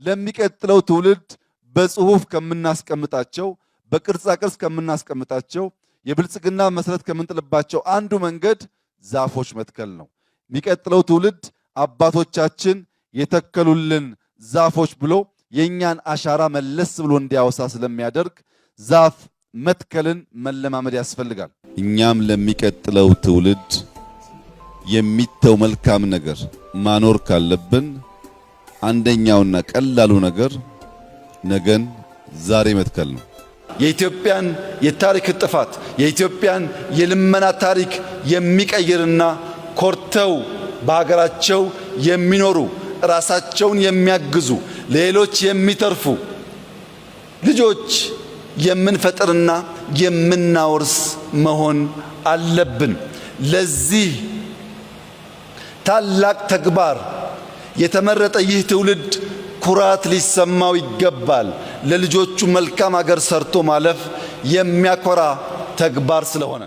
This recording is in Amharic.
ለሚቀጥለው ትውልድ በጽሁፍ ከምናስቀምጣቸው በቅርጻ ቅርጽ ከምናስቀምጣቸው የብልጽግና መሰረት ከምንጥልባቸው አንዱ መንገድ ዛፎች መትከል ነው። የሚቀጥለው ትውልድ አባቶቻችን የተከሉልን ዛፎች ብሎ የኛን አሻራ መለስ ብሎ እንዲያወሳ ስለሚያደርግ ዛፍ መትከልን መለማመድ ያስፈልጋል። እኛም ለሚቀጥለው ትውልድ የሚተው መልካም ነገር ማኖር ካለብን አንደኛውና ቀላሉ ነገር ነገን ዛሬ መትከል ነው። የኢትዮጵያን የታሪክ ጥፋት የኢትዮጵያን የልመና ታሪክ የሚቀይርና ኮርተው በሀገራቸው የሚኖሩ ራሳቸውን የሚያግዙ ለሌሎች የሚተርፉ ልጆች የምንፈጥርና የምናወርስ መሆን አለብን። ለዚህ ታላቅ ተግባር የተመረጠ ይህ ትውልድ ኩራት ሊሰማው ይገባል። ለልጆቹ መልካም ሀገር ሰርቶ ማለፍ የሚያኮራ ተግባር ስለሆነ